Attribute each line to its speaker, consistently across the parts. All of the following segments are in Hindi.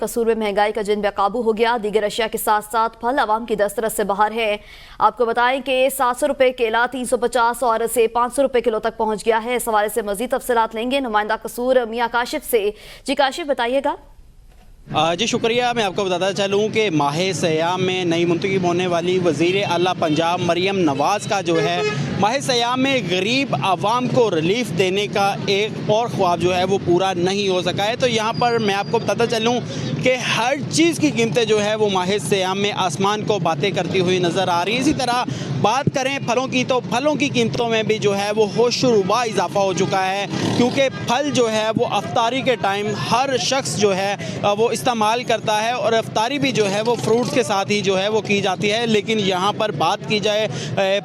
Speaker 1: कसूर में महंगाई का जिन बेकाबू हो गया, दीगर अशिया के साथ साथ फल आवाम की दस्तरस से बाहर है। आपको बताएं कि 700 रुपए केला 350 और से 500 रुपए किलो तक पहुंच गया है। इस हवाले से मजीद तफसीलात लेंगे नुमाइंदा कसूर मियां काशिफ से। जी काशिफ, बताइएगा।
Speaker 2: जी शुक्रिया। मैं आपको बताता चलूँ कि माह सयाम में नई मुंतखब होने वाली वज़ीर आला पंजाब मरियम नवाज़ का जो है माह सयाम में गरीब आवाम को रिलीफ देने का एक और ख्वाब जो है वो पूरा नहीं हो सका है। तो यहाँ पर मैं आपको बताता चलूँ कि हर चीज़ की कीमतें जो है वो माह सयाम में आसमान को बातें करती हुई नज़र आ रही है। इसी तरह बात करें फलों की, तो फलों की कीमतों में भी जो है वो होशरुबा इजाफा हो चुका है, क्योंकि फल जो है वो अफ्तारी के टाइम हर शख्स जो है वो इस्तेमाल करता है और अफ्तारी भी जो है वो फ्रूट्स के साथ ही जो है वो की जाती है। लेकिन यहाँ पर बात की जाए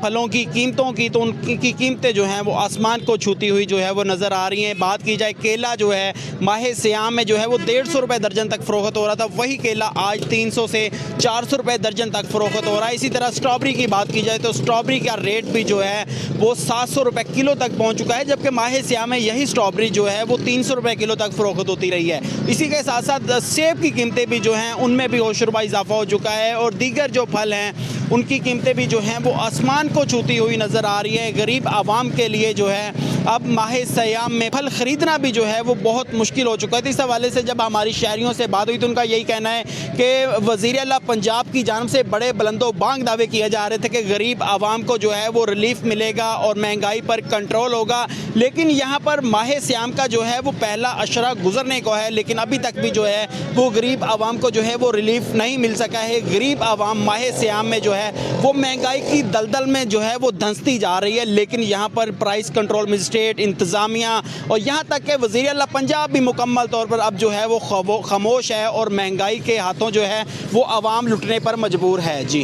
Speaker 2: फलों की कीमतों की, तो उनकी कीमतें जो हैं वो आसमान को छूती हुई जो है वो नज़र आ रही हैं। बात की जाए केला जो है माह सयाम में जो है वो 150 रुपये दर्जन तक फ़रोख्त हो रहा था, वही केला आज 300 से 400 रुपये दर्जन तक फ़रोख्त हो रहा है। इसी तरह स्ट्रॉबेरी की बात की जाए तो स्ट्रॉबेरी का रेट भी जो है वो 700 रुपये किलो तक पहुँच चुका है, जबकि माह सयाम में यही स्ट्रॉबेरी जो है वो 300 रुपये किलो तक फ़रोख्त होती रही है। इसी के साथ साथ सेब की कीमतें भी जो हैं उनमें भी होशरुबा इजाफा हो चुका है और दीगर जो फल हैं उनकी कीमतें भी जो हैं वो आसमान को छूती हुई नज़र आ रही है। गरीब आवाम के लिए जो है अब माह सयाम में फल ख़रीदना भी जो है वो बहुत मुश्किल हो चुका है। तो इस हवाले से जब हमारी शहरियों से बात हुई तो उनका यही कहना है कि वज़ीर आला पंजाब की जानिब से बड़े बुलंदो बांग दावे किए जा रहे थे कि गरीब आवाम को जो है वो रिलीफ मिलेगा और महंगाई पर कंट्रोल होगा, लेकिन यहाँ पर माह सयाम का जो है वो पहला अशरा गुजरने को है, लेकिन अभी तक भी जो है वो गरीब आवाम को जो है वो रिलीफ नहीं मिल सका है। गरीब आवाम माह सयाम में जो है वो महंगाई की दलदल में जो है वो धंसती जा रही है। लेकिन यहाँ पर प्राइस कंट्रोल मजिस्ट्रेट, इंतज़ामिया और यहाँ तक के वज़ीर आला पंजाब भी मुकम्मल तौर पर अब जो है वो खामोश है और महंगाई के हाथों जो है वो आवाम लुटने पर मजबूर है। जी।